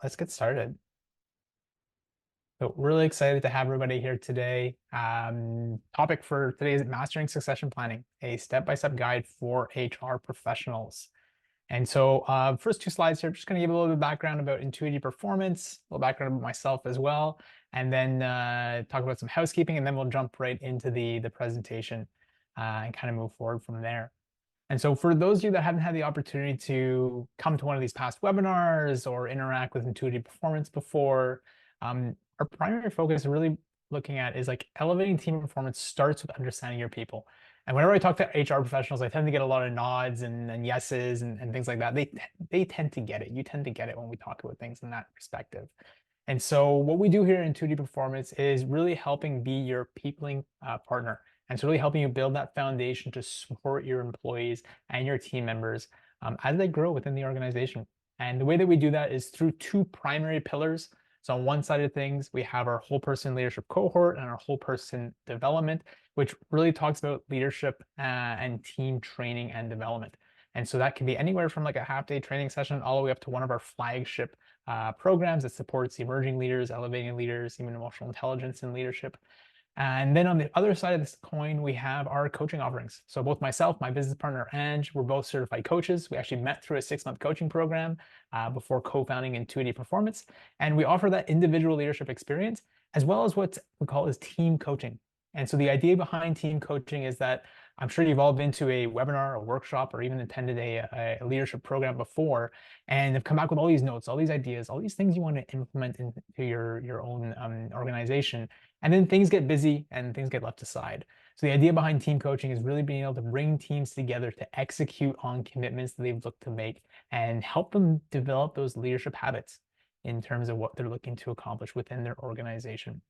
let's get started. So really excited to have everybody here today. Topic for today is mastering succession planning, a step-by-step guide for HR professionals. And so first two slides here, just going to give a little bit of background about Intuity Performance, a little background about myself as well, and then talk about some housekeeping, and then we'll jump right into the presentation and kind of move forward from there. And so for those of you that haven't had the opportunity to come to one of these past webinars or interact with Intuitive Performance before, our primary focus really looking at is like elevating team performance starts with understanding your people. And whenever I talk to HR professionals, I tend to get a lot of nods and yeses and things like that. They tend to get it. You tend to get it when we talk about things in that perspective. And so what we do here in 2D Performance is really helping be your peopling partner. And it's really helping you build that foundation to support your employees and your team members as they grow within the organization. And the way that we do that is through two primary pillars. So on one side of things, we have our whole person leadership cohort and our whole person development, which really talks about leadership and team training and development. And so that can be anywhere from like a half-day training session all the way up to one of our flagship programs that supports emerging leaders, elevating leaders, even emotional intelligence and leadership. And then on the other side of this coin, we have our coaching offerings. So both myself, my business partner, Ange, we're both certified coaches. We actually met through a 6-month coaching program before co-founding Intuity Performance. And we offer that individual leadership experience, as well as what we call is team coaching. And so the idea behind team coaching is that I'm sure you've all been to a webinar, a workshop, or even attended a leadership program before, and have come back with all these notes, all these ideas, all these things you want to implement into your own organization. And then things get busy and things get left aside. So the idea behind team coaching is really being able to bring teams together to execute on commitments that they've looked to make and help them develop those leadership habits in terms of what they're looking to accomplish within their organization.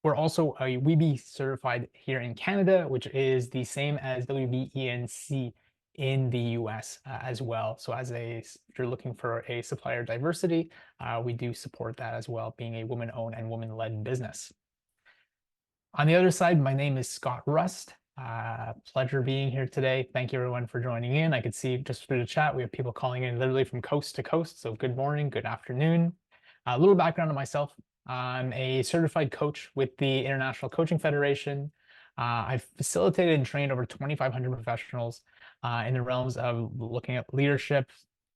We're also a WEB certified here in Canada, which is the same as WBENC in the US as well. So if you're looking for a supplier diversity, we do support that as well, being a woman-owned and woman-led business. On the other side, my name is Scott Rust. Pleasure being here today. Thank you everyone for joining in. I could see just through the chat, we have people calling in literally from coast to coast. So good morning, good afternoon. A little background on myself. I'm a certified coach with the International Coaching Federation. I've facilitated and trained over 2,500 professionals in the realms of looking at leadership,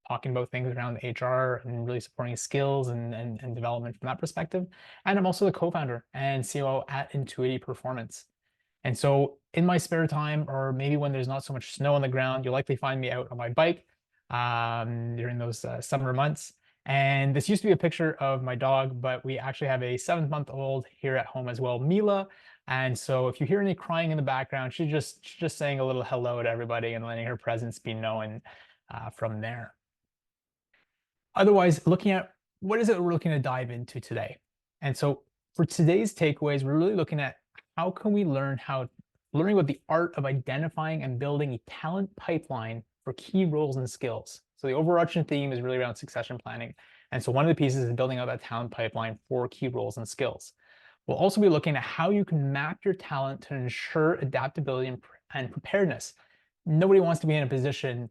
talking about things around HR and really supporting skills and development from that perspective. And I'm also the co-founder and COO at Intuity Performance. And so in my spare time, or maybe when there's not so much snow on the ground, you'll likely find me out on my bike during those summer months. And this used to be a picture of my dog, but we actually have a 7-month-old here at home as well, Mila. And so if you hear any crying in the background, she's just saying a little hello to everybody and letting her presence be known from there. Otherwise, looking at what is it we're looking to dive into today. And so for today's takeaways, we're really looking at how can we learning about the art of identifying and building a talent pipeline for key roles and skills. So the overarching theme is really around succession planning. And so one of the pieces is building out that talent pipeline for key roles and skills. We'll also be looking at how you can map your talent to ensure adaptability and preparedness. Nobody wants to be in a position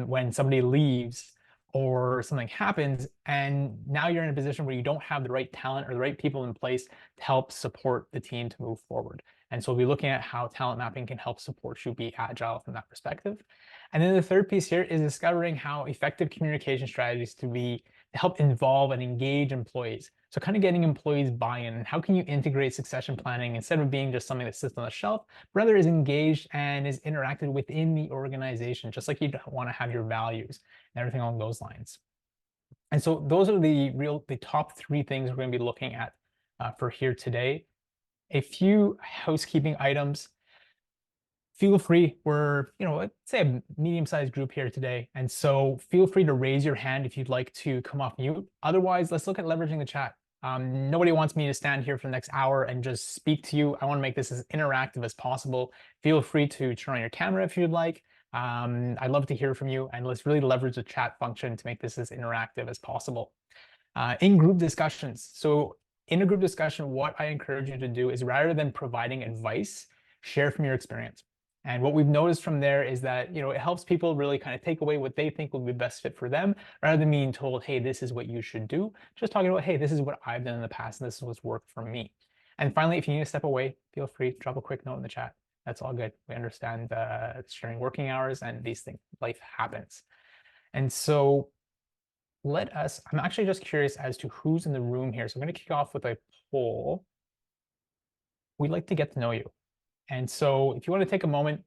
when somebody leaves or something happens, and now you're in a position where you don't have the right talent or the right people in place to help support the team to move forward. And so we'll be looking at how talent mapping can help support you be agile from that perspective. And then the third piece here is discovering how effective communication strategies to help involve and engage employees. So kind of getting employees buy-in, and how can you integrate succession planning instead of being just something that sits on the shelf, rather is engaged and is interacted within the organization, just like you want to have your values and everything along those lines. And so those are the top 3 things we're going to be looking at for here today. A few housekeeping items. Feel free, let's say a medium-sized group here today. And so feel free to raise your hand if you'd like to come off mute. Otherwise, let's look at leveraging the chat. Nobody wants me to stand here for the next hour and just speak to you. I want to make this as interactive as possible. Feel free to turn on your camera if you'd like. I'd love to hear from you, and let's really leverage the chat function to make this as interactive as possible. In group discussions. So in a group discussion, what I encourage you to do is rather than providing advice, share from your experience. And what we've noticed from there is that, it helps people really kind of take away what they think will be best fit for them, rather than being told, hey, this is what you should do. Just talking about, hey, this is what I've done in the past, and this is what's worked for me. And finally, if you need to step away, feel free to drop a quick note in the chat. That's all good. We understand it's during working hours and these things, life happens. And so I'm actually just curious as to who's in the room here. So I'm going to kick off with a poll. We'd like to get to know you. And so if you want to take a moment,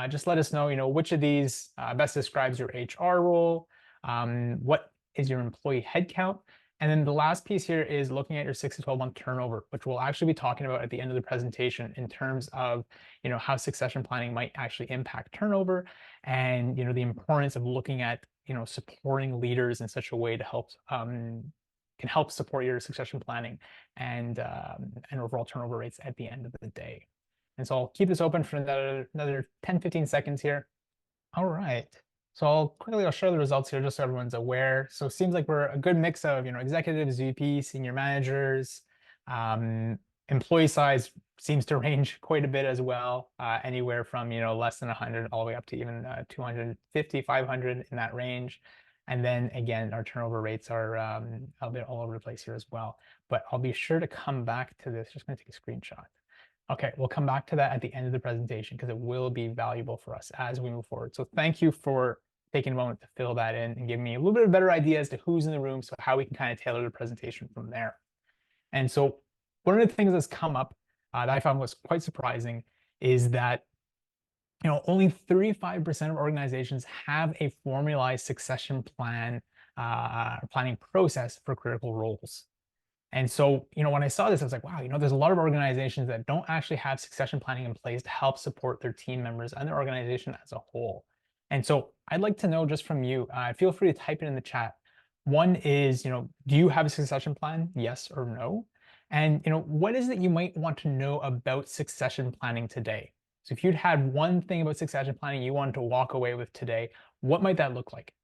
just let us know, which of these best describes your HR role, what is your employee headcount, and then the last piece here is looking at your 6 to 12 month turnover, which we'll actually be talking about at the end of the presentation in terms of, how succession planning might actually impact turnover, and the importance of looking at, supporting leaders in such a way to help can help support your succession planning and overall turnover rates at the end of the day. And so I'll keep this open for another 10, 15 seconds here. All right. So I'll share the results here just so everyone's aware. So it seems like we're a good mix of, executives, VP, senior managers. Employee size seems to range quite a bit as well, anywhere from, less than 100 all the way up to even 250, 500 in that range. And then again, our turnover rates are a bit all over the place here as well. But I'll be sure to come back to this. Just going to take a screenshot. Okay, we'll come back to that at the end of the presentation because it will be valuable for us as we move forward. So thank you for taking a moment to fill that in and give me a little bit of a better idea as to who's in the room, so how we can kind of tailor the presentation from there. And so one of the things that's come up that I found was quite surprising is that only 35% of organizations have a formalized succession planning process for critical roles. And so, when I saw this, I was like, wow, there's a lot of organizations that don't actually have succession planning in place to help support their team members and their organization as a whole. And so I'd like to know just from you, feel free to type it in the chat. One is, do you have a succession plan? Yes or no? And, what is it you might want to know about succession planning today? So if you'd had one thing about succession planning you wanted to walk away with today, what might that look like?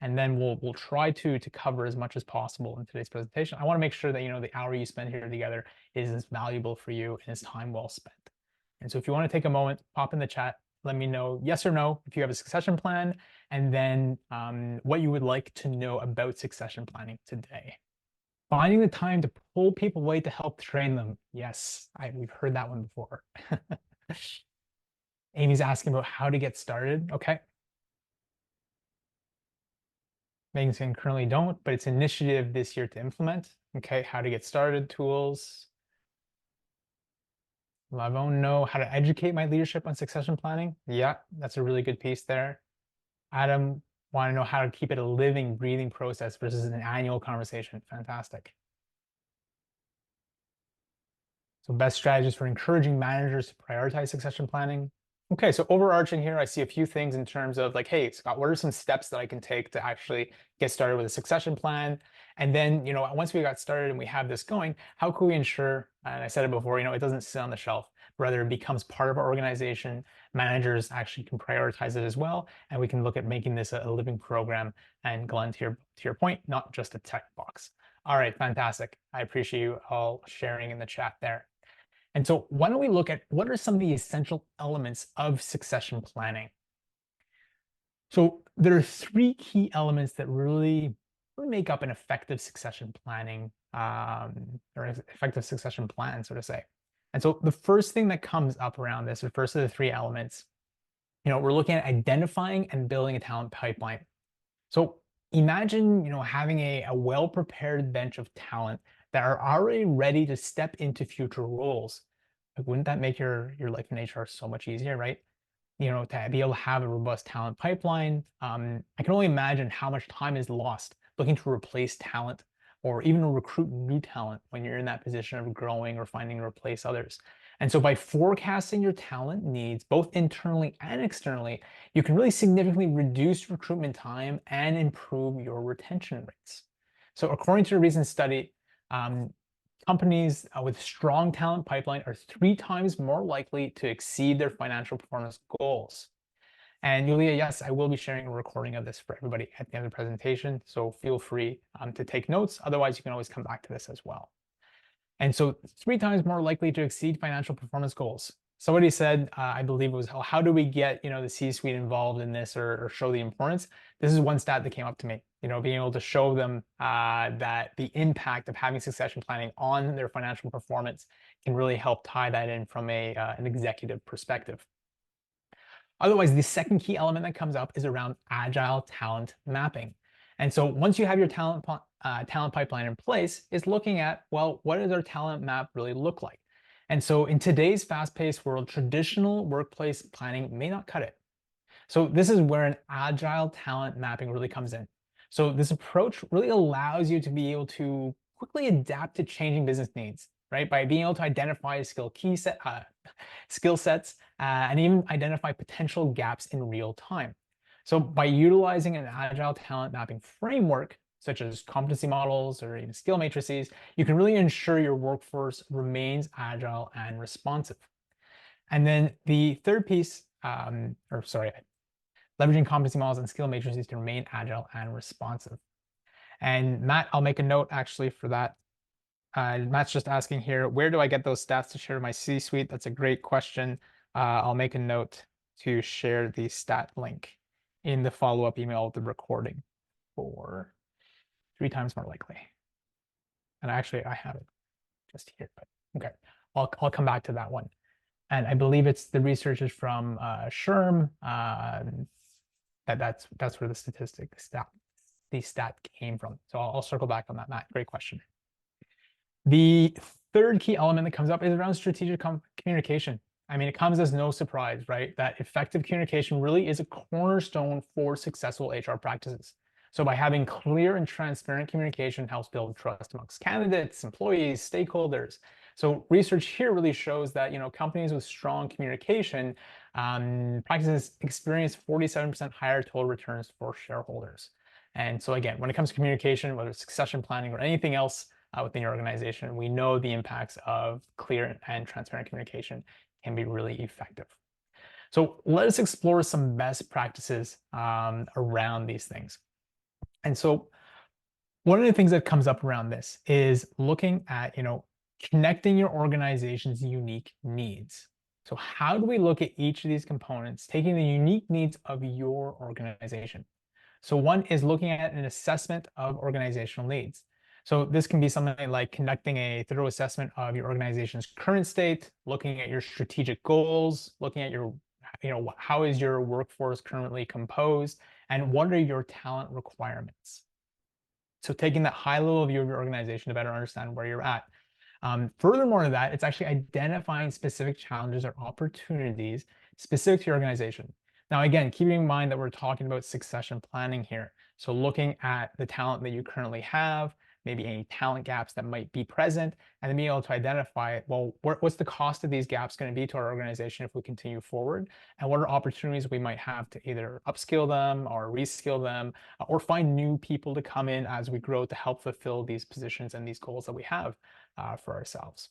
And then we'll try to cover as much as possible in today's presentation. I want to make sure that the hour you spend here together is as valuable for you and is time well spent. And so if you want to take a moment, pop in the chat, let me know yes or no if you have a succession plan, and then what you would like to know about succession planning today. Finding the time to pull people away to help train them. Yes, we've heard that one before. Amy's asking about how to get started. Okay. Megan saying currently don't, but it's initiative this year to implement. Okay, how to get started, tools. Lavone, know how to educate my leadership on succession planning. Yeah, that's a really good piece there. Adam, want to know how to keep it a living, breathing process versus an annual conversation. Fantastic. So best strategies for encouraging managers to prioritize succession planning. Okay, so overarching here, I see a few things in terms of like, hey, Scott, what are some steps that I can take to actually get started with a succession plan? And then, once we got started and we have this going, how can we ensure, and I said it before, it doesn't sit on the shelf, rather it becomes part of our organization. Managers actually can prioritize it as well, and we can look at making this a living program. And Glenn, to your point, not just a tech box. All right, fantastic. I appreciate you all sharing in the chat there. And so why don't we look at what are some of the essential elements of succession planning? So there are three key elements that really make up an effective succession planning, or effective succession plan, so to say. And so the first thing that comes up around this, the first of the three elements, we're looking at identifying and building a talent pipeline. So imagine, having a well-prepared bench of talent that are already ready to step into future roles. Like, wouldn't that make your life in HR so much easier, right? To be able to have a robust talent pipeline. I can only imagine how much time is lost looking to replace talent or even recruit new talent when you're in that position of growing or finding to replace others. And so by forecasting your talent needs, both internally and externally, you can really significantly reduce recruitment time and improve your retention rates. So according to a recent study, companies with strong talent pipeline are 3 times more likely to exceed their financial performance goals. And Yulia, yes, I will be sharing a recording of this for everybody at the end of the presentation, so feel free to take notes. Otherwise, you can always come back to this as well. And so 3 times more likely to exceed financial performance goals. somebody said, I believe it was, how do we get, the C-suite involved in this, or show the importance? This is one stat that came up to me, being able to show them that the impact of having succession planning on their financial performance can really help tie that in from an executive perspective. Otherwise, the second key element that comes up is around agile talent mapping. And so once you have your talent pipeline in place, is looking at, well, what does our talent map really look like? And so in today's fast-paced world, traditional workplace planning may not cut it. So this is where an agile talent mapping really comes in. So this approach really allows you to be able to quickly adapt to changing business needs, right? By being able to identify skill sets, and even identify potential gaps in real time. So by utilizing an agile talent mapping framework, such as competency models or even skill matrices, you can really ensure your workforce remains agile and responsive. And then the third piece, leveraging competency models and skill matrices to remain agile and responsive. And Matt, I'll make a note actually for that. Matt's just asking here, where do I get those stats to share to my C-suite? That's a great question. I'll make a note to share the stat link in the follow-up email of the recording for 3 times more likely. And actually, I have it just here, but okay, I'll come back to that one. And I believe it's the research is from SHRM. That's where the stat came from. So I'll circle back on that, Matt. Great question. The third key element that comes up is around strategic communication. I mean, it comes as no surprise, right? That effective communication really is a cornerstone for successful HR practices. So by having clear and transparent communication helps build trust amongst candidates, employees, stakeholders. So research here really shows that companies with strong communication practices experience 47% higher total returns for shareholders. And so again, when it comes to communication, whether it's succession planning or anything else within your organization, we know the impacts of clear and transparent communication can be really effective. So let us explore some best practices around these things. And so one of the things that comes up around this is looking at, connecting your organization's unique needs. So how do we look at each of these components, taking the unique needs of your organization? So one is looking at an assessment of organizational needs. So this can be something like conducting a thorough assessment of your organization's current state, looking at your strategic goals, looking at your, how is your workforce currently composed, and what are your talent requirements? So taking that high level view of your organization to better understand where you're at. Furthermore to that, it's actually identifying specific challenges or opportunities specific to your organization. Now, again, keeping in mind that we're talking about succession planning here. So looking at the talent that you currently have, maybe any talent gaps that might be present, and then being able to identify, well, what's the cost of these gaps going to be to our organization if we continue forward? And what are opportunities we might have to either upskill them or reskill them, or find new people to come in as we grow to help fulfill these positions and these goals that we have for ourselves.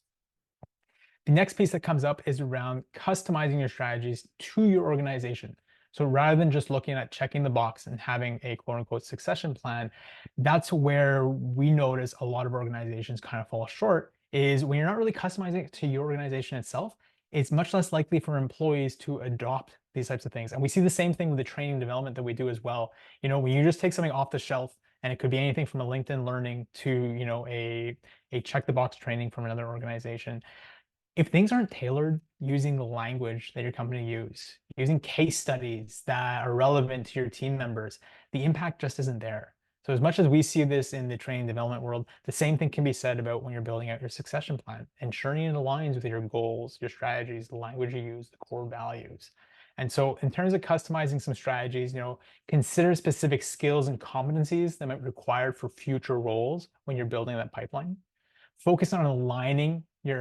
The next piece that comes up is around customizing your strategies to your organization. So rather than just looking at checking the box and having a quote unquote succession plan, that's where we notice a lot of organizations kind of fall short, is when you're not really customizing it to your organization itself, it's much less likely for employees to adopt these types of things. And we see the same thing with the training and development that we do as well. When you just take something off the shelf, and it could be anything from a LinkedIn learning to, a check the box training from another organization. If things aren't tailored using the language that your company using case studies that are relevant to your team members, the impact just isn't there. So as much as we see this in the training development world, the same thing can be said about when you're building out your succession plan, ensuring it aligns with your goals, your strategies, the language you use, the core values. And so in terms of customizing some strategies, consider specific skills and competencies that might be required for future roles when you're building that pipeline. Focus on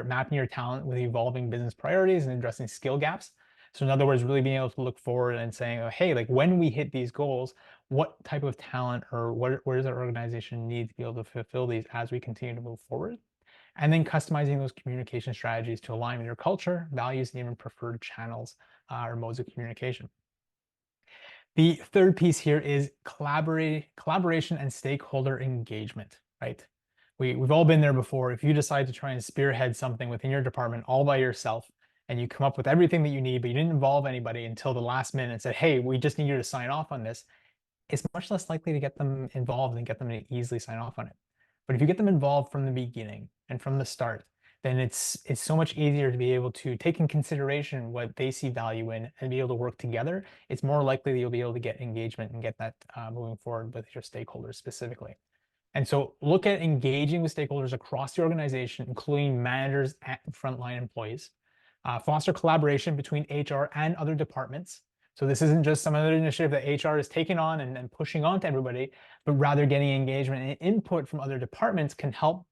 mapping your talent with evolving business priorities and addressing skill gaps. So in other words, really being able to look forward and saying, oh, hey, like when we hit these goals, what type of talent or where does our organization need to be able to fulfill these as we continue to move forward? And then customizing those communication strategies to align with your culture, values, and even preferred channels or modes of communication. The third piece here is collaboration and stakeholder engagement, right? We've all been there before. If you decide to try and spearhead something within your department all by yourself, and you come up with everything that you need, but you didn't involve anybody until the last minute and said, hey, we just need you to sign off on this, it's much less likely to get them involved and get them to easily sign off on it. But if you get them involved from the beginning and from the start, then it's so much easier to be able to take in consideration what they see value in and be able to work together. It's more likely that you'll be able to get engagement and get that moving forward with your stakeholders specifically. And so look at engaging with stakeholders across the organization, including managers and frontline employees. Foster collaboration between HR and other departments. So this isn't just some other initiative that HR is taking on and pushing on to everybody, but rather getting engagement and input from other departments can help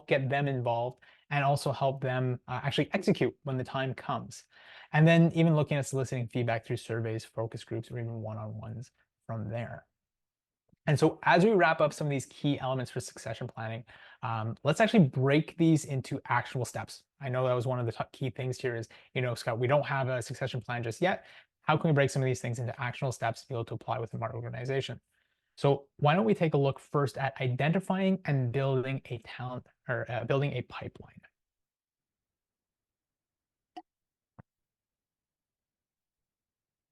get them involved and also help them actually execute when the time comes. And then even looking at soliciting feedback through surveys, focus groups, or even one-on-ones from there. And so as we wrap up some of these key elements for succession planning, let's actually break these into actionable steps. I know that was one of the key things here is, Scott, we don't have a succession plan just yet. How can we break some of these things into actionable steps to be able to apply within our organization? So why don't we take a look first at identifying and building a talent or building a pipeline.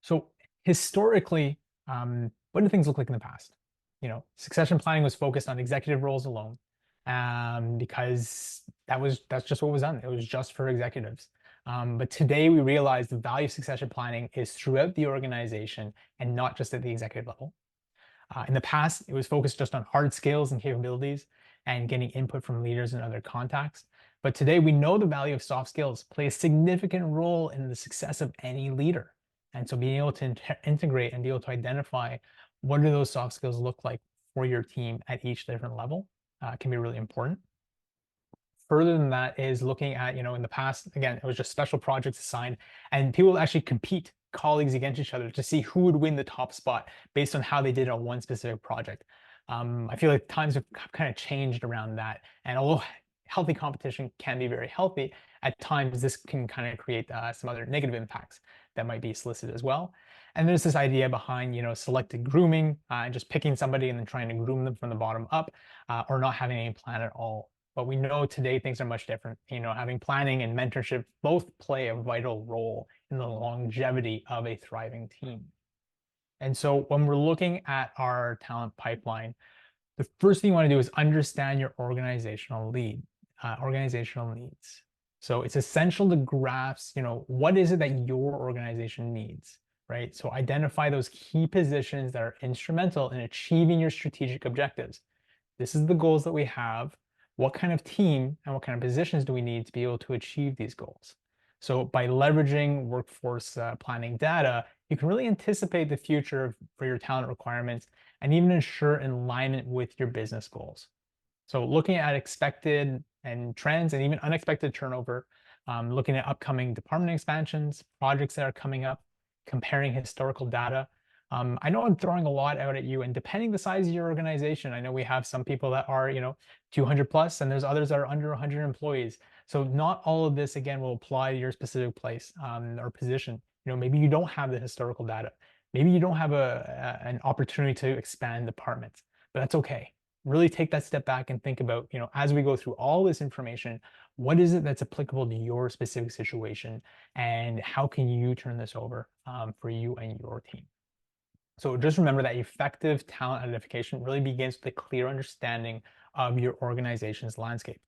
So historically, what do things look like in the past? Succession planning was focused on executive roles alone, because that's just what was done. It was just for executives. But today we realize the value of succession planning is throughout the organization and not just at the executive level. In the past, it was focused just on hard skills and capabilities and getting input from leaders and other contacts. But today we know the value of soft skills play a significant role in the success of any leader. And so being able to integrate and be able to identify what do those soft skills look like for your team at each different level can be really important. Further than that is looking at, in the past, again, it was just special projects assigned, and people would actually compete colleagues against each other to see who would win the top spot based on how they did on one specific project. I feel like times have kind of changed around that. And although healthy competition can be very healthy, at times this can kind of create some other negative impacts that might be solicited as well. And there's this idea behind, selected grooming and just picking somebody and then trying to groom them from the bottom up, or not having any plan at all. But we know today things are much different. Having planning and mentorship both play a vital role in the longevity of a thriving team. And so when we're looking at our talent pipeline, the first thing you want to do is understand your organizational needs. So it's essential to grasp, what is it that your organization needs, right? So identify those key positions that are instrumental in achieving your strategic objectives. This is the goals that we have. What kind of team and what kind of positions do we need to be able to achieve these goals? So by leveraging workforce planning data, you can really anticipate the future for your talent requirements and even ensure alignment with your business goals. So looking at expected and trends and even unexpected turnover, looking at upcoming department expansions, projects that are coming up, comparing historical data. I know I'm throwing a lot out at you, and depending the size of your organization, I know we have some people that are, 200 plus, and there's others that are under 100 employees. So not all of this, again, will apply to your specific place or position. Maybe you don't have the historical data. Maybe you don't have an opportunity to expand departments, but that's okay. Really take that step back and think about, as we go through all this information, what is it that's applicable to your specific situation, and how can you turn this over for you and your team? So just remember that effective talent identification really begins with a clear understanding of your organization's landscape.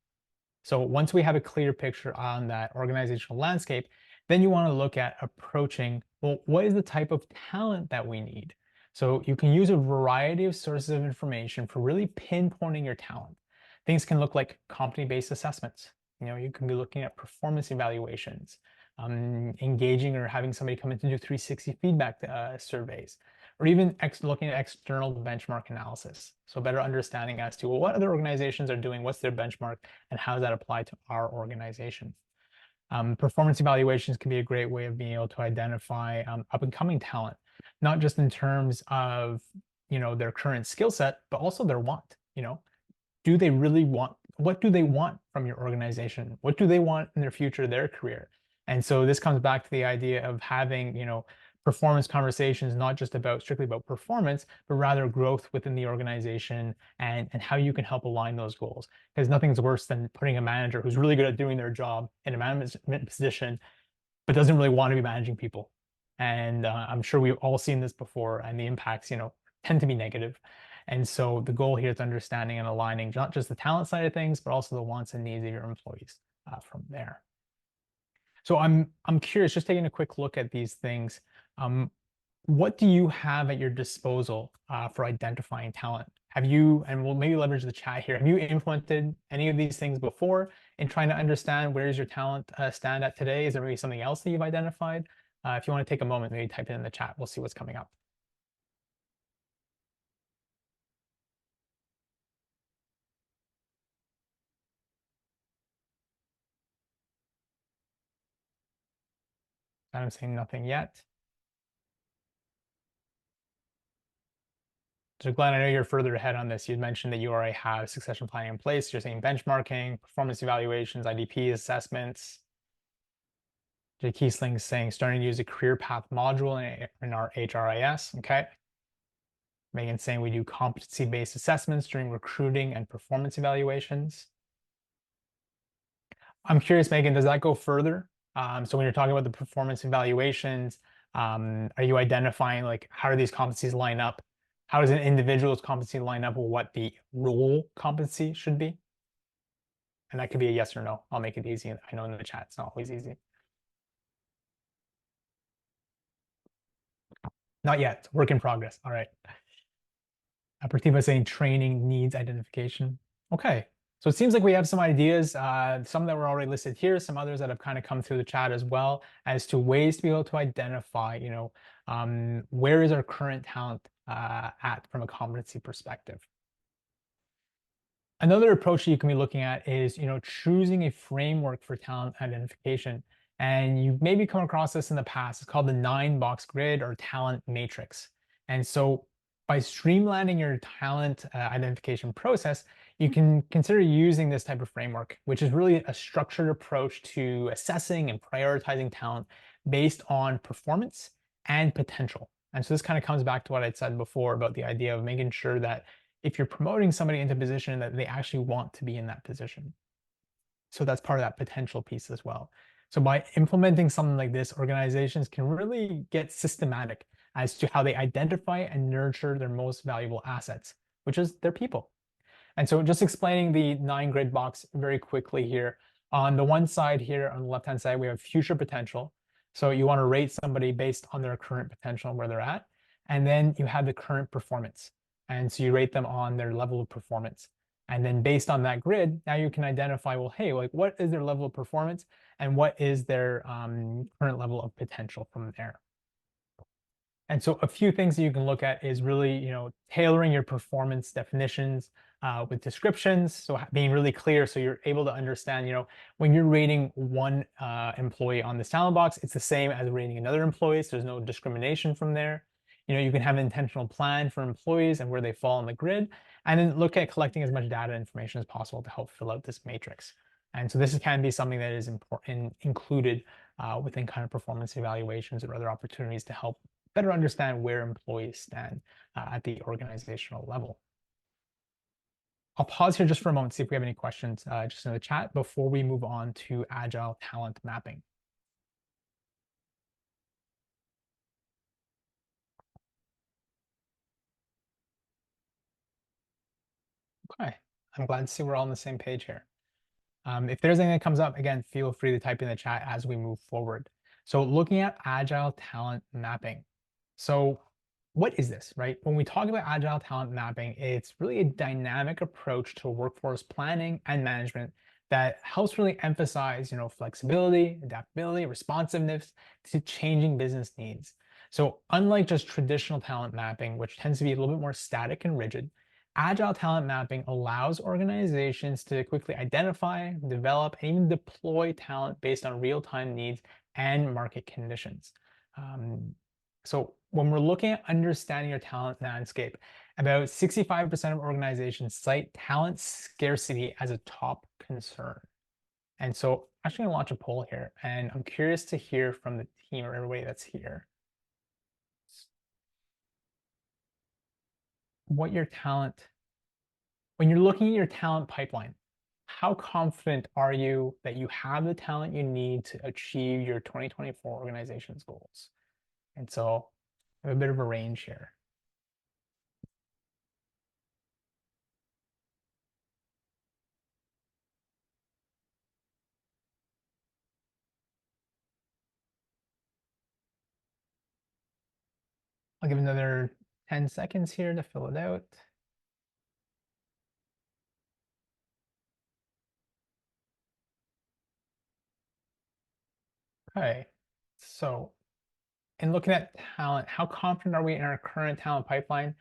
So once we have a clear picture on that organizational landscape, then you want to look at approaching, well, what is the type of talent that we need? So you can use a variety of sources of information for really pinpointing your talent. Things can look like company-based assessments. You can be looking at performance evaluations, engaging or having somebody come in to do 360 feedback surveys, or even looking at external benchmark analysis. So better understanding as to, well, what other organizations are doing, what's their benchmark, and how does that apply to our organization. Performance evaluations can be a great way of being able to identify up and coming talent, not just in terms of, their current skill set, but also their want. Do they really want, what do they want from your organization? What do they want in their future, their career? And so this comes back to the idea of having, performance conversations, not just strictly about performance, but rather growth within the organization and how you can help align those goals. Because nothing's worse than putting a manager who's really good at doing their job in a management position but doesn't really want to be managing people. And I'm sure we've all seen this before, and the impacts, tend to be negative. And so the goal here is understanding and aligning not just the talent side of things, but also the wants and needs of your employees from there. So I'm curious, just taking a quick look at these things. What do you have at your disposal for identifying talent? Have you, and we'll maybe leverage the chat here, have you implemented any of these things before in trying to understand where is your talent stand at today? Is there maybe something else that you've identified? If you want to take a moment, maybe type it in the chat. We'll see what's coming up. I'm saying nothing yet. So Glenn, I know you're further ahead on this. You'd mentioned that you already have succession planning in place. You're saying benchmarking, performance evaluations, IDP assessments. Jay Kiesling's saying starting to use a career path module in our HRIS. Okay. Megan's saying we do competency-based assessments during recruiting and performance evaluations. I'm curious, Megan, does that go further? So when you're talking about the performance evaluations, are you identifying like how do these competencies line up? How does an individual's competency line up with what the role competency should be? And that could be a yes or no. I'll make it easy. I know in the chat it's not always easy. Not yet. Work in progress. All right. Pratima saying training needs identification. Okay. So it seems like we have some ideas, some that were already listed here, some others that have kind of come through the chat as well, as to ways to be able to identify, where is our current talent at from a competency perspective. Another approach that you can be looking at is, choosing a framework for talent identification. And you've maybe come across this in the past. It's called the 9-box grid or talent matrix. And so by streamlining your talent identification process, you can consider using this type of framework, which is really a structured approach to assessing and prioritizing talent based on performance and potential. And so this kind of comes back to what I'd said before about the idea of making sure that if you're promoting somebody into a position that they actually want to be in that position. So that's part of that potential piece as well. So by implementing something like this, organizations can really get systematic as to how they identify and nurture their most valuable assets, which is their people. And so just explaining the 9-grid box very quickly here. On the one side here, on the left-hand side, we have future potential. So you want to rate somebody based on their current potential and where they're at. And then you have the current performance. And so you rate them on their level of performance. And then based on that grid, now you can identify, well, hey, like what is their level of performance and what is their current level of potential from there. And so a few things that you can look at is really, tailoring your performance definitions with descriptions. So being really clear so you're able to understand, when you're rating one employee on this talent box, it's the same as rating another employee. So there's no discrimination from there. You can have an intentional plan for employees and where they fall on the grid, and then look at collecting as much data and information as possible to help fill out this matrix. And so this can be something that is important included within kind of performance evaluations or other opportunities to help better understand where employees stand at the organizational level. I'll pause here just for a moment, see if we have any questions just in the chat before we move on to Agile talent mapping. Okay, I'm glad to see we're all on the same page here. If there's anything that comes up, again, feel free to type in the chat as we move forward. So looking at Agile talent mapping. So what is this, right? When we talk about Agile talent mapping, it's really a dynamic approach to workforce planning and management that helps really emphasize, flexibility, adaptability, responsiveness to changing business needs. So unlike just traditional talent mapping, which tends to be a little bit more static and rigid, Agile talent mapping allows organizations to quickly identify, develop, and even deploy talent based on real-time needs and market conditions. So when we're looking at understanding your talent landscape, about 65% of organizations cite talent scarcity as a top concern. And so I'm actually going to launch a poll here, and I'm curious to hear from the team or everybody that's here what your talent, when you're looking at your talent pipeline, how confident are you that you have the talent you need to achieve your 2024 organization's goals? And so I have a bit of a range here. I'll give another 10 seconds here to fill it out. Okay, so in looking at talent, how confident are we in our current talent pipeline?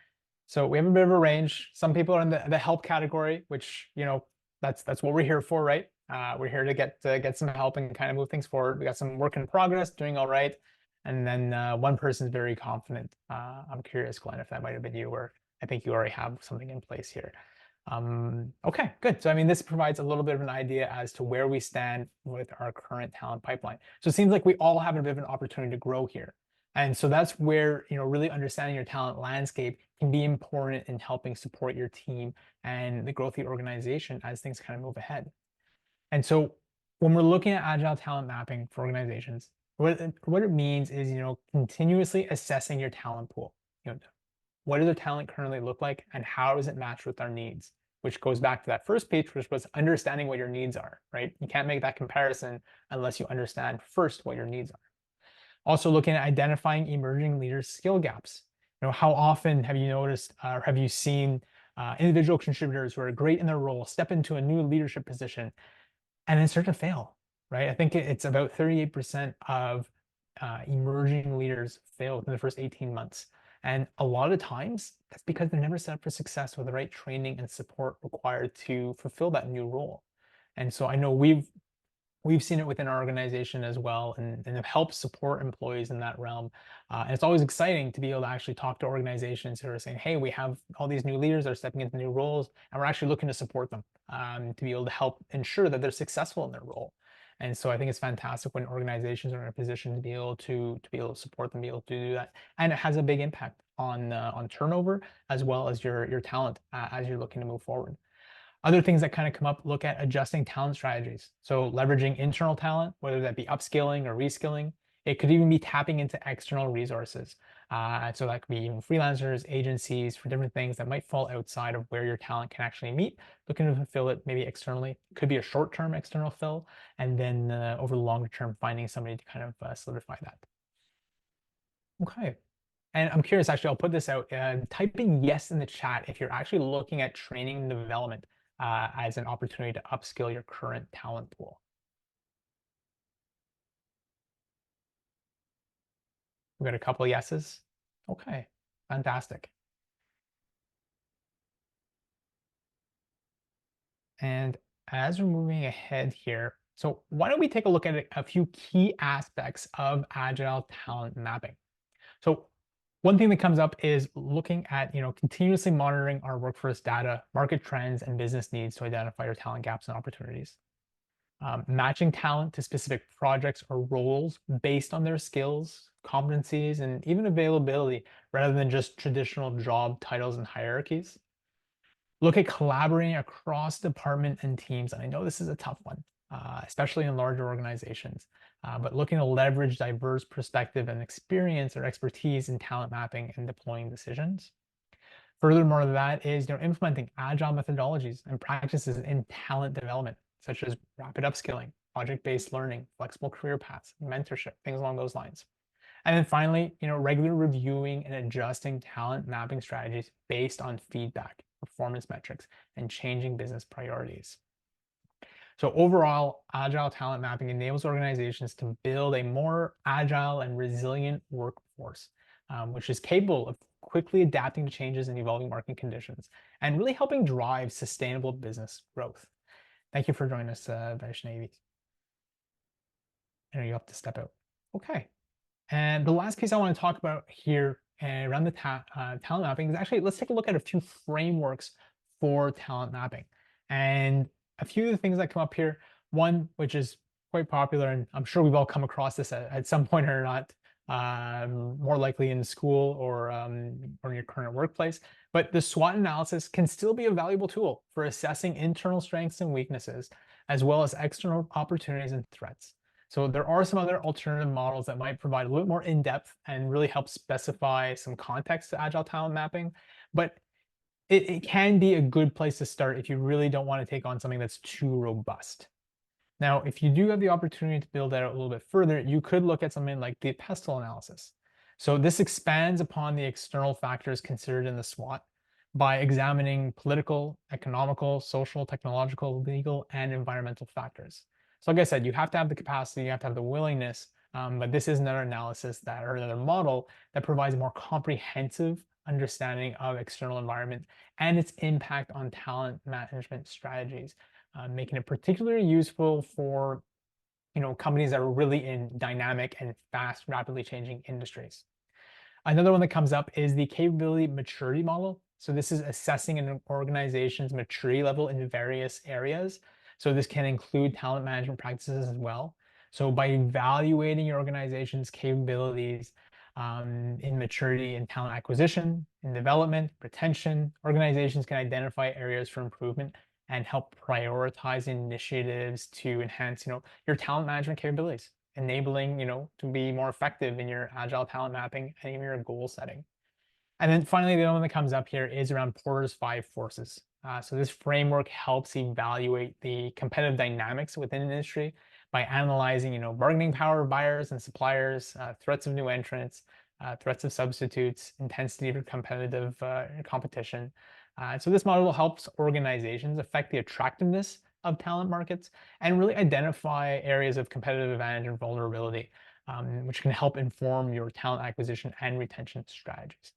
So we have a bit of a range. Some people are in the help category, which, that's what we're here for, right? We're here to get some help and kind of move things forward. We got some work in progress, doing all right. And then one person's very confident. I'm curious, Glenn, if that might have been you, or I think you already have something in place here. Okay, good. So, I mean, this provides a little bit of an idea as to where we stand with our current talent pipeline. So it seems like we all have a bit of an opportunity to grow here. And so that's where, really understanding your talent landscape can be important in helping support your team and the growth of the organization as things kind of move ahead. And so when we're looking at agile talent mapping for organizations, what it means is, continuously assessing your talent pool. What does the talent currently look like and how does it match with our needs? Which goes back to that first page, which was understanding what your needs are, right? You can't make that comparison unless you understand first what your needs are. Also looking at identifying emerging leaders' skill gaps. How often have you noticed or have you seen individual contributors who are great in their role step into a new leadership position and then start to fail, right? I think it's about 38% of emerging leaders fail within the first 18 months. And a lot of times that's because they're never set up for success with the right training and support required to fulfill that new role. And so I know we've seen it within our organization as well, and have helped support employees in that realm. And it's always exciting to be able to actually talk to organizations who are saying, hey, we have all these new leaders that are stepping into new roles, and we're actually looking to support them to be able to help ensure that they're successful in their role. And so I think it's fantastic when organizations are in a position to be able to support them, be able to do that, and it has a big impact on turnover as well as your talent as you're looking to move forward. Other things that kind of come up, look at adjusting talent strategies. So leveraging internal talent, whether that be upskilling or reskilling. It could even be tapping into external resources. So that could be even freelancers, agencies for different things that might fall outside of where your talent can actually meet. Looking to fulfill it maybe externally. It could be a short-term external fill, and then over the longer term, finding somebody to kind of solidify that. Okay. And I'm curious, actually, I'll put this out. Typing yes in the chat if you're actually looking at training and development as an opportunity to upskill your current talent pool. We've got a couple of yeses. Okay, fantastic. And as we're moving ahead here, so why don't we take a look at a few key aspects of agile talent mapping? So one thing that comes up is looking at, continuously monitoring our workforce data, market trends, and business needs to identify our talent gaps and opportunities. Matching talent to specific projects or roles based on their skills, competencies, and even availability, rather than just traditional job titles and hierarchies. Look at collaborating across department and teams. And I know this is a tough one, especially in larger organizations, but looking to leverage diverse perspective and experience or expertise in talent mapping and deploying decisions. Furthermore to that is, implementing agile methodologies and practices in talent development, such as rapid upskilling, project-based learning, flexible career paths, mentorship, things along those lines. And then finally, regular reviewing and adjusting talent mapping strategies based on feedback, performance metrics, and changing business priorities. So overall, agile talent mapping enables organizations to build a more agile and resilient workforce, which is capable of quickly adapting to changes in evolving market conditions and really helping drive sustainable business growth. Thank you for joining us, Vaishnavi. And you have to step out. Okay. And the last piece I want to talk about here around the talent mapping is actually, let's take a look at a few frameworks for talent mapping. And a few of the things that come up here, one, which is quite popular, and I'm sure we've all come across this at some point or not, more likely in school or in your current workplace, But the SWOT analysis can still be a valuable tool for assessing internal strengths and weaknesses, as well as external opportunities and threats. So there are some other alternative models that might provide a little bit more in-depth and really help specify some context to agile talent mapping. But it can be a good place to start if you really don't want to take on something that's too robust. Now, if you do have the opportunity to build that out a little bit further, you could look at something like the pestle analysis. So this expands upon the external factors considered in the SWOT by examining political, economical, social, technological, legal, and environmental factors. So like I said, you have to have the capacity, you have to have the willingness, but this is another analysis that, or another model that provides a more comprehensive understanding of external environment and its impact on talent management strategies, making it particularly useful for companies that are really in dynamic and fast, rapidly changing industries. Another one that comes up is the capability maturity model. So this is assessing an organization's maturity level in various areas. So this can include talent management practices as well. So by evaluating your organization's capabilities in maturity in talent acquisition, in development, retention, organizations can identify areas for improvement and help prioritize initiatives to enhance, your talent management capabilities, enabling, to be more effective in your agile talent mapping and even your goal setting. And then finally, the other one that comes up here is around Porter's 5 forces. So this framework helps evaluate the competitive dynamics within an industry by analyzing, bargaining power of buyers and suppliers, threats of new entrants, threats of substitutes, intensity of competitive competition. So this model helps organizations affect the attractiveness of talent markets and really identify areas of competitive advantage and vulnerability, which can help inform your talent acquisition and retention strategies.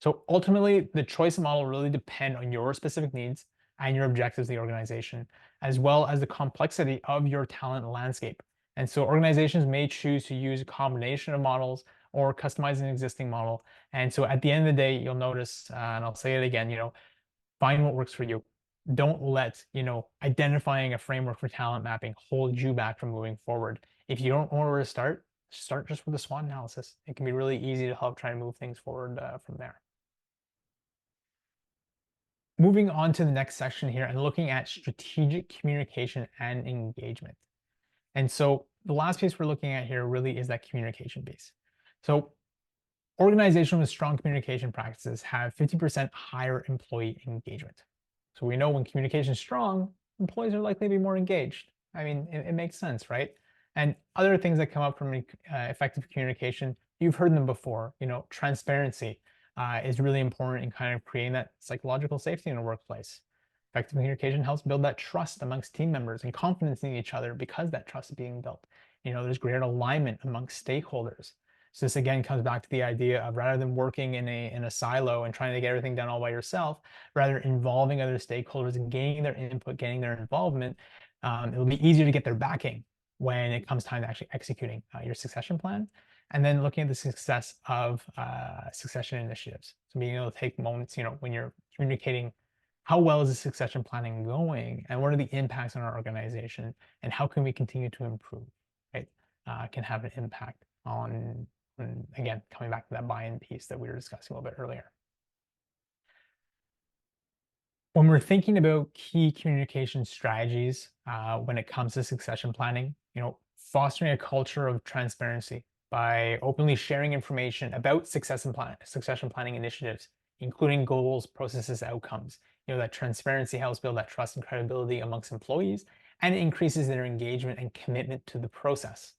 So ultimately, the choice of model really depend on your specific needs and your objectives of the organization, as well as the complexity of your talent landscape. And so organizations may choose to use a combination of models or customize an existing model. And so at the end of the day, you'll notice, and I'll say it again, find what works for you. Don't let, identifying a framework for talent mapping hold you back from moving forward. If you don't know where to start just with the SWOT analysis. It can be really easy to help try and move things forward from there. Moving on to the next section here and looking at strategic communication and engagement. And so the last piece we're looking at here really is that communication piece. So organizations with strong communication practices have 50% higher employee engagement. So we know when communication is strong, employees are likely to be more engaged. I mean, it makes sense, right? And other things that come up from effective communication, you've heard them before. Transparency is really important in kind of creating that psychological safety in a workplace. Effective communication helps build that trust amongst team members and confidence in each other because that trust is being built. There's greater alignment amongst stakeholders. So this again comes back to the idea of rather than working in a silo and trying to get everything done all by yourself, rather involving other stakeholders and gaining their input, getting their involvement, it'll be easier to get their backing when it comes time to actually executing your succession plan. And then looking at the success of succession initiatives. So being able to take moments, when you're communicating how well is the succession planning going and what are the impacts on our organization and how can we continue to improve, right? Can have an impact on, again, coming back to that buy-in piece that we were discussing a little bit earlier. When we're thinking about key communication strategies when it comes to succession planning, fostering a culture of transparency by openly sharing information about succession planning initiatives, including goals, processes, outcomes. That transparency helps build that trust and credibility amongst employees and it increases their engagement and commitment to the process.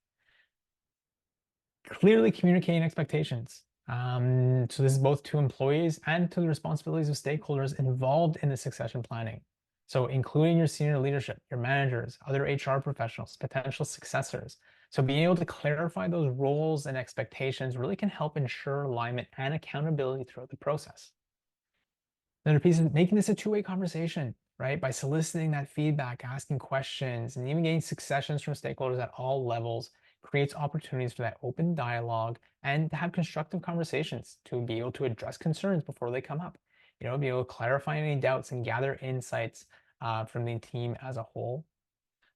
Clearly communicating expectations. So this is both to employees and to the responsibilities of stakeholders involved in the succession planning. So including your senior leadership, your managers, other HR professionals, potential successors. So being able to clarify those roles and expectations really can help ensure alignment and accountability throughout the process. Another piece is making this a two-way conversation, right? By soliciting that feedback, asking questions, and even getting suggestions from stakeholders at all levels creates opportunities for that open dialogue and to have constructive conversations to be able to address concerns before they come up. Be able to clarify any doubts and gather insights from the team as a whole.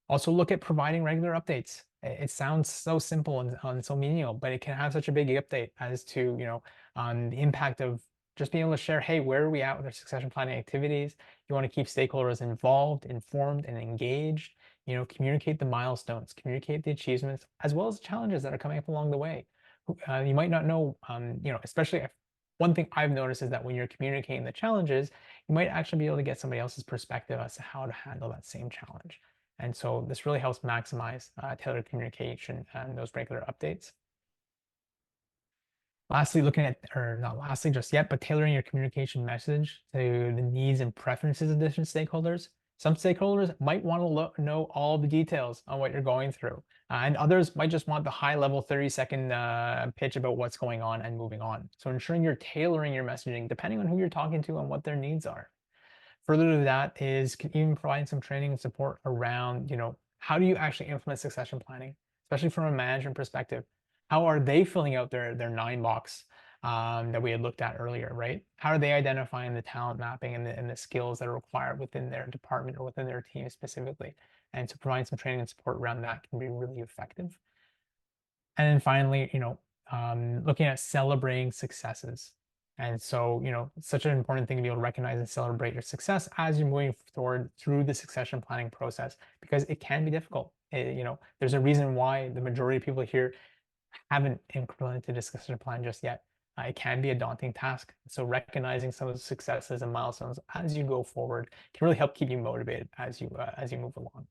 Also look at providing regular updates. It sounds so simple and so menial, but it can have such a big update as to, the impact of just being able to share, hey, where are we at with our succession planning activities? You want to keep stakeholders involved, informed, and engaged. Communicate the milestones, communicate the achievements, as well as the challenges that are coming up along the way. You might not know, especially if one thing I've noticed is that when you're communicating the challenges, you might actually be able to get somebody else's perspective as to how to handle that same challenge. And so this really helps maximize tailored communication and those regular updates. Lastly, looking at, or not lastly just yet, but tailoring your communication message to the needs and preferences of different stakeholders. Some stakeholders might want to know all the details on what you're going through, and others might just want the high level 30-second pitch about what's going on and moving on. So ensuring you're tailoring your messaging depending on who you're talking to and what their needs are. Further to that is even providing some training and support around, how do you actually implement succession planning, especially from a management perspective? How are they filling out their 9 box that we had looked at earlier, right? How are they identifying the talent mapping and the skills that are required within their department or within their team specifically? And so providing some training and support around that can be really effective. And then finally, looking at celebrating successes. And so, it's such an important thing to be able to recognize and celebrate your success as you're moving forward through the succession planning process, because it can be difficult. There's a reason why the majority of people here haven't implemented a succession plan just yet. It can be a daunting task. So recognizing some of the successes and milestones as you go forward can really help keep you motivated as you move along.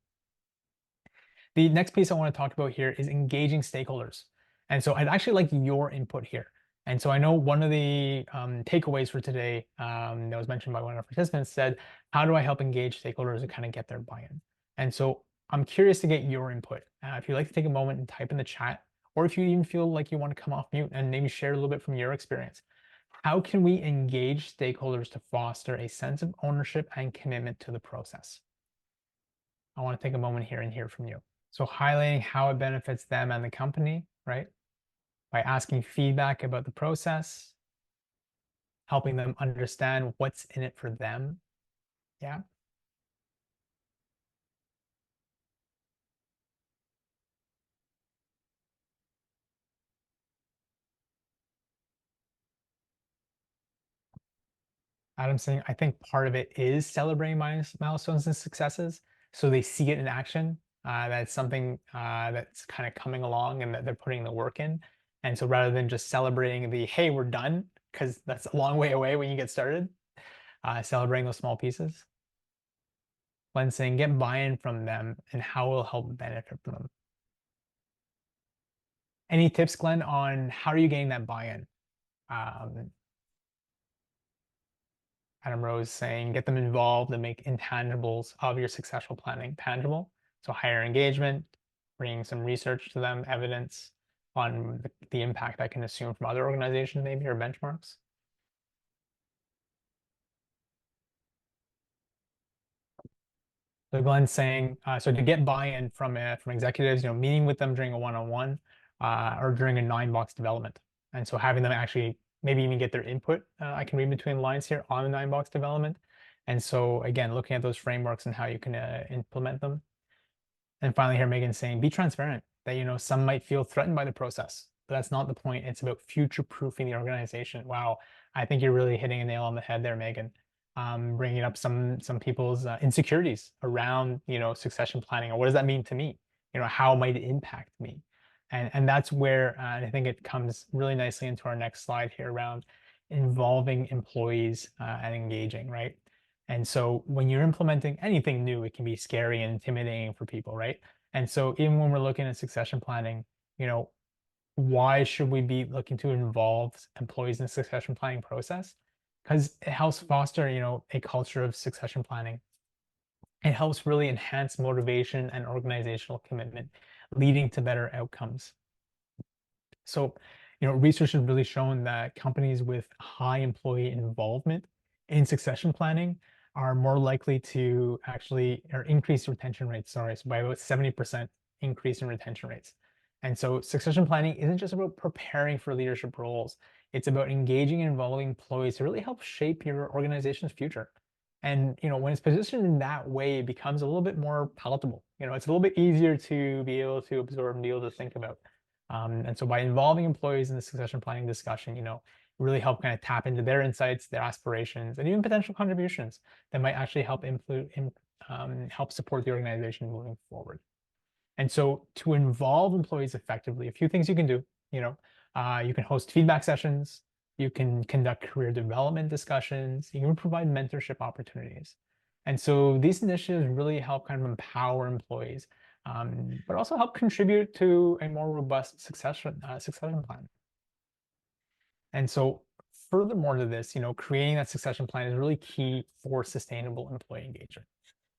The next piece I want to talk about here is engaging stakeholders. And so I'd actually like your input here. And so I know one of the takeaways for today that was mentioned by one of our participants said, how do I help engage stakeholders to kind of get their buy-in? And so I'm curious to get your input. If you'd like to take a moment and type in the chat, or if you even feel like you want to come off mute and maybe share a little bit from your experience, how can we engage stakeholders to foster a sense of ownership and commitment to the process? I want to take a moment here and hear from you. So highlighting how it benefits them and the company, right? By asking feedback about the process, helping them understand what's in it for them. Yeah. Adam's saying, I think part of it is celebrating milestones and successes. So they see it in action. That's something that's kind of coming along and that they're putting the work in. And so rather than just celebrating the, hey, we're done, because that's a long way away when you get started, celebrating those small pieces. Glenn saying, get buy-in from them and how it will help benefit from them. Any tips, Glenn, on how are you getting that buy-in? Adam Rose saying, get them involved and make intangibles of your successful planning tangible. So higher engagement, bringing some research to them, evidence on the impact I can assume from other organizations maybe or benchmarks. So Glenn's saying, so to get buy-in from executives, meeting with them during a one-on-one or during a 9 box development. And so having them actually maybe even get their input. I can read between lines here on the 9 box development. And so again, looking at those frameworks and how you can implement them. And finally here, Megan's saying, be transparent that, some might feel threatened by the process, but that's not the point. It's about future-proofing the organization. Wow, I think you're really hitting a nail on the head there, Megan. Bringing up some people's insecurities around, succession planning, or what does that mean to me? How might it impact me? And that's where I think it comes really nicely into our next slide here around involving employees and engaging, right? And so when you're implementing anything new, it can be scary and intimidating for people, right? And so even when we're looking at succession planning, why should we be looking to involve employees in the succession planning process? Because it helps foster, a culture of succession planning. It helps really enhance motivation and organizational commitment, leading to better outcomes. So, research has really shown that companies with high employee involvement in succession planning are more likely to actually or increase retention rates, so by about 70% increase in retention rates. And so succession planning isn't just about preparing for leadership roles. It's about engaging and involving employees to really help shape your organization's future. And when it's positioned in that way, it becomes a little bit more palatable. It's a little bit easier to be able to absorb and be able to think about. And so by involving employees in the succession planning discussion, really help kind of tap into their insights, their aspirations, and even potential contributions that might actually help support the organization moving forward. And so to involve employees effectively, a few things you can do, you can host feedback sessions, you can conduct career development discussions, you can provide mentorship opportunities. And so these initiatives really help kind of empower employees, but also help contribute to a more robust succession plan. And so furthermore to this, creating that succession plan is really key for sustainable employee engagement.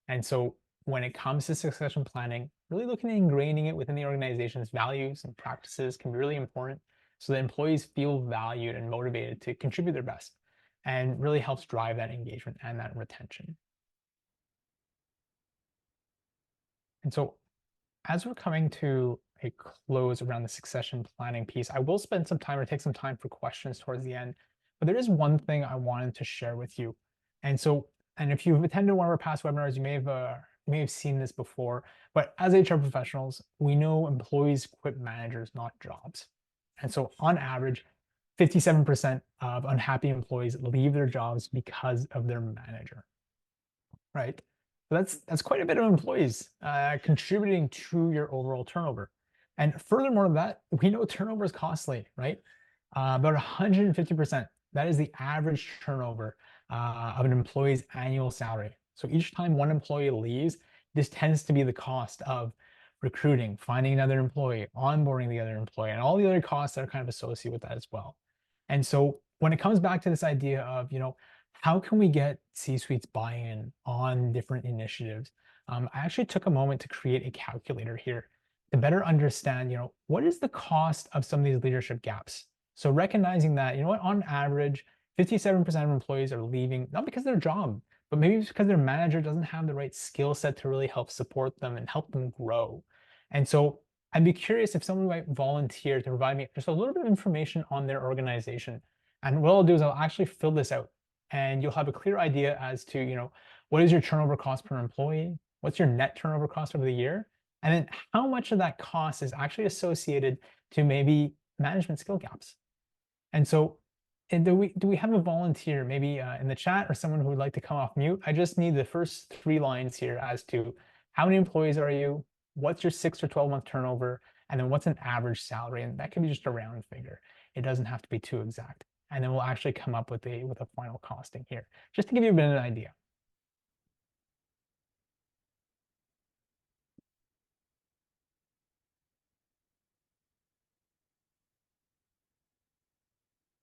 And so when it comes to succession planning, really looking at ingraining it within the organization's values and practices can be really important so that employees feel valued and motivated to contribute their best and really helps drive that engagement and that retention. And so as we're coming to a close around the succession planning piece, I will spend some time or take some time for questions towards the end. But there is one thing I wanted to share with you. And if you've attended one of our past webinars, you may have seen this before. But as HR professionals, we know employees quit managers, not jobs. And so on average, 57% of unhappy employees leave their jobs because of their manager, right? So that's quite a bit of employees contributing to your overall turnover. And furthermore to that, we know turnover is costly, right? About 150%. That is the average turnover of an employee's annual salary. So each time one employee leaves, this tends to be the cost of recruiting, finding another employee, onboarding the other employee, and all the other costs that are kind of associated with that as well. And so when it comes back to this idea of, how can we get C-suite's buy-in on different initiatives? I actually took a moment to create a calculator here to better understand, what is the cost of some of these leadership gaps? So recognizing that, on average, 57% of employees are leaving, not because of their job, but maybe it's because their manager doesn't have the right skill set to really help support them and help them grow. And so I'd be curious if someone might volunteer to provide me just a little bit of information on their organization. And what I'll do is I'll actually fill this out and you'll have a clear idea as to, what is your turnover cost per employee? What's your net turnover cost over the year? And then how much of that cost is actually associated to maybe management skill gaps? And so, and do we have a volunteer maybe in the chat or someone who would like to come off mute? I just need the first 3 lines here as to how many employees are you? What's your 6 or 12-month turnover? And then what's an average salary? And that can be just a round figure. It doesn't have to be too exact. And then we'll actually come up with a final costing here, just to give you a bit of an idea.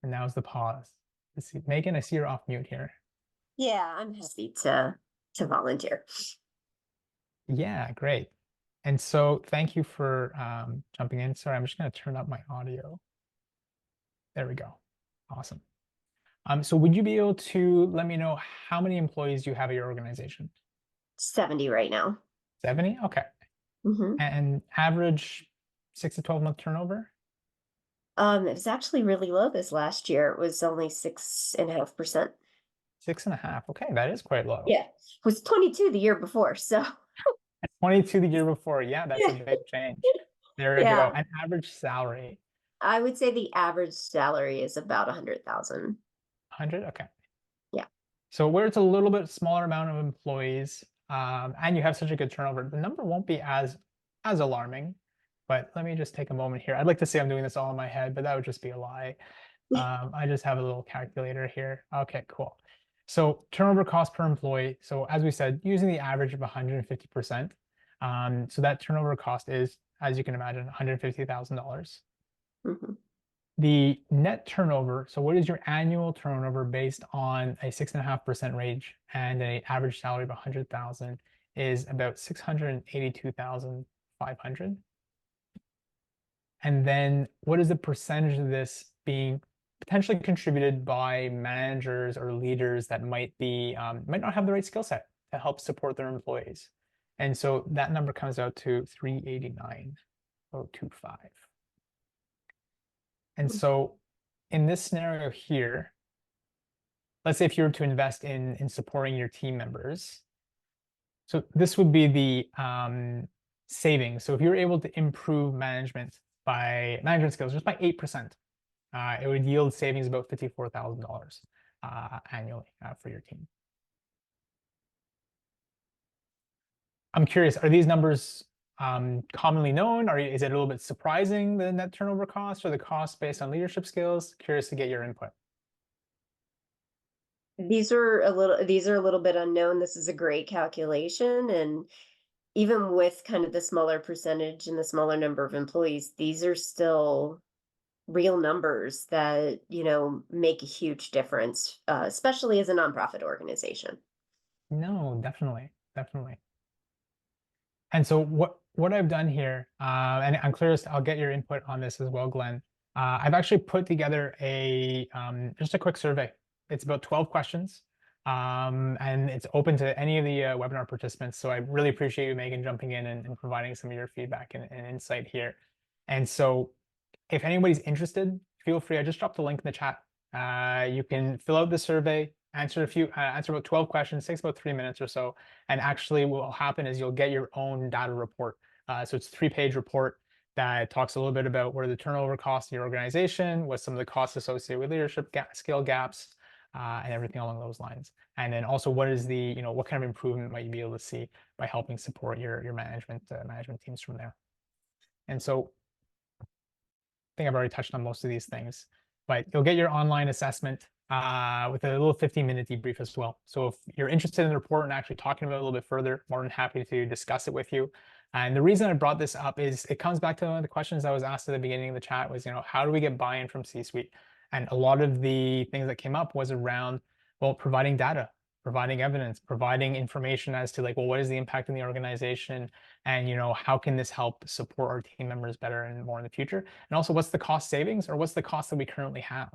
And now's the pause. Let's see, Megan, I see you're off mute here. Yeah, I'm happy to volunteer. Yeah, great. And so thank you for jumping in. Sorry, I'm just going to turn up my audio. There we go. Awesome. So would you be able to let me know how many employees you have at your organization? 70 right now. 70? Okay. Mm-hmm. And average 6 to 12-month turnover? It was actually really low this last year. It was only 6.5%. 6.5. Okay, that is quite low. Yeah, it was 22 the year before. So 22 the year before. Yeah, that's a big change. There we go. An average salary. I would say the average salary is about 100,000. 100? Okay. Yeah. So where it's a little bit smaller amount of employees, and you have such a good turnover, the number won't be as alarming. But let me just take a moment here. I'd like to say I'm doing this all in my head, but that would just be a lie. I just have a little calculator here. Okay, cool. So turnover cost per employee. So as we said, using the average of 150%. So that turnover cost is, as you can imagine, $150,000. Mm-hmm. The net turnover, so what is your annual turnover based on a 6.5% range and an average salary of 100,000 is about 682,500. And then what is the percentage of this being potentially contributed by managers or leaders that might not have the right skill set to help support their employees? And so that number comes out to 389,025. And so in this scenario here, let's say if you were to invest in supporting your team members, so this would be the savings. So if you're able to improve management skills just by 8%, It would yield savings about $54,000 annually for your team. I'm curious, are these numbers commonly known? Or is it a little bit surprising, the net turnover cost or the cost based on leadership skills? Curious to get your input. These are a little bit unknown. This is a great calculation, and even with kind of the smaller percentage and the smaller number of employees, these are still real numbers that, make a huge difference, especially as a nonprofit organization. No, definitely, definitely. And so what I've done here, and I'm curious, I'll get your input on this as well, Glenn. I've actually put together a just a quick survey. It's about 12 questions, and it's open to any of the webinar participants. So I really appreciate you, Megan, jumping in and providing some of your feedback and insight here. And so if anybody's interested, feel free. I just dropped the link in the chat. You can fill out the survey, answer about 12 questions, takes about 3 minutes or so. And actually what will happen is you'll get your own data report. So it's a 3-page report that talks a little bit about what are the turnover costs in your organization, what some of the costs associated with leadership skill gaps, and everything along those lines. And then also what is what kind of improvement might you be able to see by helping support your management teams from there. And so think I've already touched on most of these things, but you'll get your online assessment with a little 15-minute debrief as well. So if you're interested in the report and actually talking about it a little bit further, more than happy to discuss it with you. And the reason I brought this up is it comes back to one of the questions I was asked at the beginning of the chat was, how do we get buy-in from C-suite? And a lot of the things that came up was around, well, providing data, providing evidence, providing information as to well, what is the impact in the organization? And, how can this help support our team members better and more in the future? And also, what's the cost savings or what's the cost that we currently have?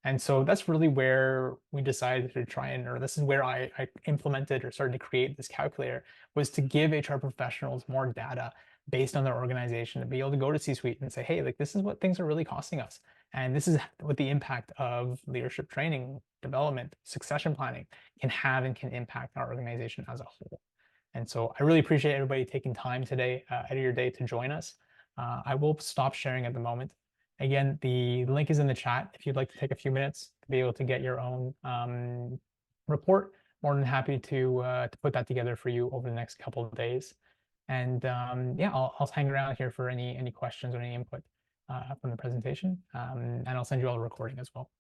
And so that's really where we decided to or this is where I implemented or started to create this calculator, was to give HR professionals more data based on their organization to be able to go to C-suite and say, hey, this is what things are really costing us. And this is what the impact of leadership training, development, succession planning can have and can impact our organization as a whole. And so I really appreciate everybody taking time today out of your day to join us. I will stop sharing at the moment. Again, the link is in the chat if you'd like to take a few minutes to be able to get your own report. More than happy to put that together for you over the next couple of days. And yeah, I'll hang around here for any questions or any input from the presentation. And I'll send you all a recording as well.